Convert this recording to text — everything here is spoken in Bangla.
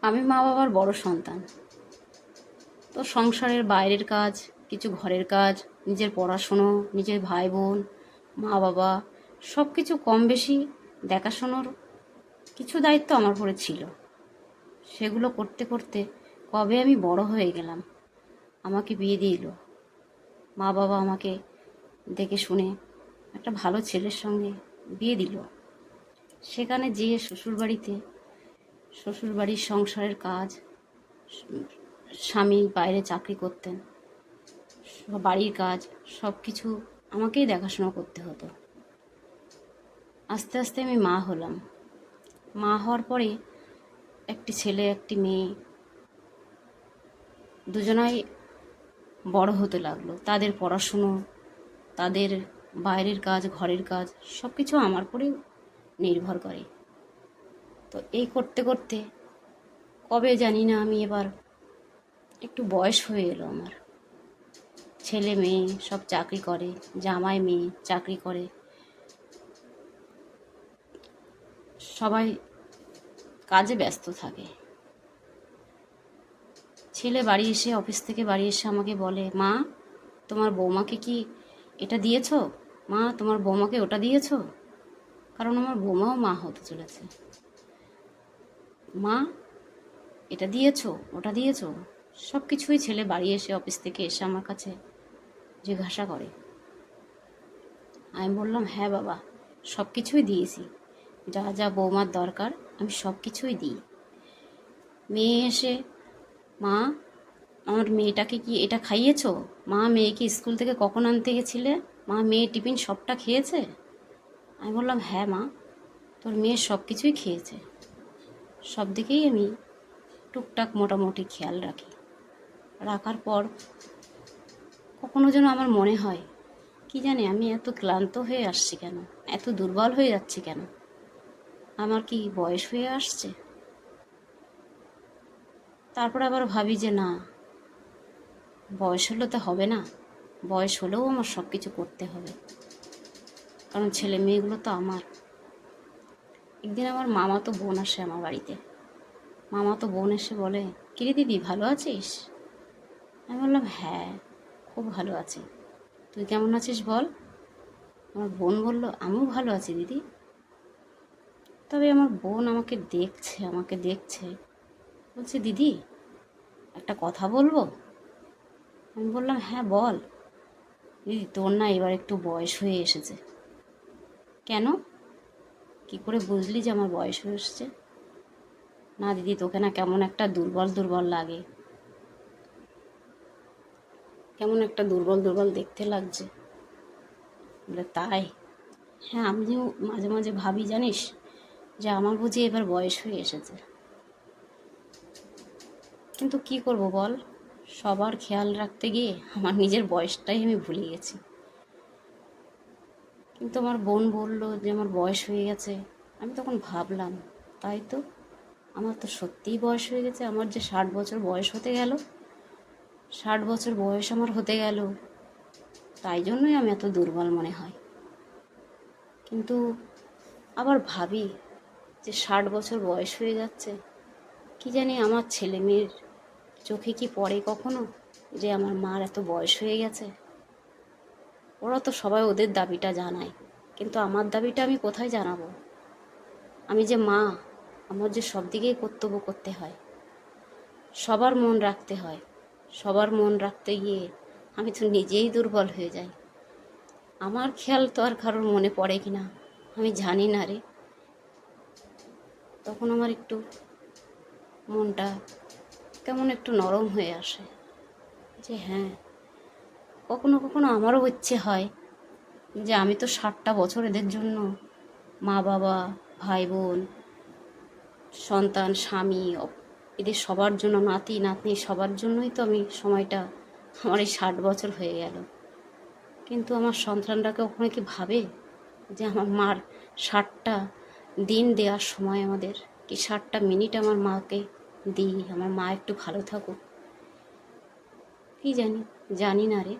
আমি মা বাবার বড় সন্তান। তো সংসারের বাইরের কাজ, কিছু ঘরের কাজ, নিজের পড়াশুনো, নিজের ভাই বোন, মা বাবা সব কিছু কম বেশি দেখাশোনার কিছু দায়িত্ব আমার উপরে ছিল। সেগুলো করতে করতে কবে আমি বড় হয়ে গেলাম। আমাকে বিয়ে দিল। মা বাবা আমাকে দেখে শুনে একটা ভালো ছেলের সঙ্গে বিয়ে দিল। সেখানে যেয়ে শ্বশুরবাড়ির সংসারের কাজ, স্বামী বাইরে চাকরি করতেন, বাড়ির কাজ সব কিছু আমাকেই দেখাশোনা করতে হতো। আস্তে আস্তে আমি মা হলাম। মা হওয়ার পরে একটি ছেলে একটি মেয়ে দুজনাই বড় হতে লাগলো। তাদের পড়াশুনো, তাদের বাইরের কাজ, ঘরের কাজ সব কিছু আমার উপরেই নির্ভর করে। তো এই করতে করতে কবে জানি না আমি এবার একটু বয়স হয়ে এলো আমার। ছেলে মেয়ে সব চাকরি করে, জামাই মেয়ে চাকরি করে, সবাই কাজে ব্যস্ত থাকে। ছেলে বাড়ি এসে, অফিস থেকে বাড়ি এসে আমাকে বলে, মা তোমার বৌমাকে কি এটা দিয়েছো? মা তোমার বৌমাকে ওটা দিয়েছো? কারণ আমার বৌমাও মা হতে চলেছে। মা এটা দিয়েছো, ওটা দিয়েছো? সব কিছুই ছেলে বাড়ি এসে, অফিস থেকে এসে আমার কাছে জিজ্ঞাসা করে। আমি বললাম, হ্যাঁ বাবা, সব কিছুই দিয়েছি, যা যা বৌমার দরকার আমি সব কিছুই দিই। মেয়ে এসে, মা আমার মেয়েটাকে কি এটা খাইয়েছো? মা মেয়েকে স্কুল থেকে কখন আনতে গেছিলে? মা মেয়ে টিফিন সবটা খেয়েছে? আমি বললাম, হ্যাঁ মা, তোর মেয়ে সব কিছুই খেয়েছে। সব দিকেই আমি টুকটাক মোটামুটি খেয়াল রাখি। রাখার পর কখনো যেন আমার মনে হয়, কি জানি আমি এত ক্লান্ত হয়ে আসছি কেন, এত দুর্বল হয়ে যাচ্ছি কেন? আমার কি বয়স হয়ে আসছে? তারপর আবার ভাবি যে না, বয়স হলে তো হবে না, বয়স হলেও আমার সব কিছু করতে হবে, কারণ ছেলে মেয়েগুলো তো আমার। একদিন আমার মামাতো বোন আসে আমার বাড়িতে। মামাতো বোন এসে বলে, কিরে দিদি ভালো আছিস? আমি বললাম, হ্যাঁ খুব ভালো আছি, তুই কেমন আছিস বল? আমার বোন বলল, আমিও ভালো আছি দিদি। তবে আমার বোন আমাকে দেখছে, বলছে, দিদি একটা কথা বলবো? আমি বললাম, হ্যাঁ বল। দিদি তোর না এবার একটু বয়স হয়ে এসেছে। কেন? কি করে বুঝলি যে আমার বয়স হয়ে এসেছে? না দিদি, তোকে না কেমন একটা দুর্বল দুর্বল লাগে, কেমন একটা দুর্বল দুর্বল দেখতে লাগছে। বলে, তাই? হ্যাঁ, আমিও মাঝে মাঝে ভাবি জানিস, যে আমার বুঝি এবার বয়স হয়ে এসেছে। কিন্তু কি করব বল, সবার খেয়াল রাখতে গিয়ে আমার নিজের বয়সটাই আমি ভুলে গেছি। কিন্তু আমার বোন বলল যে আমার বয়স হয়ে গেছে। আমি তখন ভাবলাম, তাই তো, আমার তো সত্যিই বয়স হয়ে গেছে। আমার যে 60 বছর বয়স হতে গেল, 60 বছর বয়স আমার হতে গেল, তাই জন্যই আমি এত দুর্বল মনে হয়। কিন্তু আবার ভাবি যে 60 বছর বয়স হয়ে যাচ্ছে, কি জানি আমার ছেলে মেয়ের চোখে কি পড়ে কখনো যে আমার মার এত বয়স হয়ে গেছে? ওরা তো সবাই ওদের দাবিটা জানায়, কিন্তু আমার দাবিটা আমি কোথায় জানাবো? আমি যে মা, আমার যে সব দিকেই কর্তব্য করতে হয়, সবার মন রাখতে হয়। সবার মন রাখতে গিয়ে আমি তো নিজেই দুর্বল হয়ে যাই। আমার খেয়াল তো আর কারোর মনে পড়ে কি না আমি জানি না রে। তখন আমার একটু মনটা কেমন একটু নরম হয়ে আসে, যে হ্যাঁ, কখনো কখনো আমারও ইচ্ছে হয় যে আমি তো 60টা বছর এদের জন্য, মা বাবা, ভাই বোন, সন্তান, স্বামী, এদের সবার জন্য, নাতি নাতনি সবার জন্যই তো আমি সময়টা, আমার এই 60 বছর হয়ে গেল। কিন্তু আমার সন্তানরাকে ওখানে কি ভাবে যে আমার মার 60টা দিন দেওয়ার সময়, আমাদের কি 60টা মিনিট আমার মাকে দিই, আমার মা একটু ভালো থাকুক? কি জানি, জানি না রে।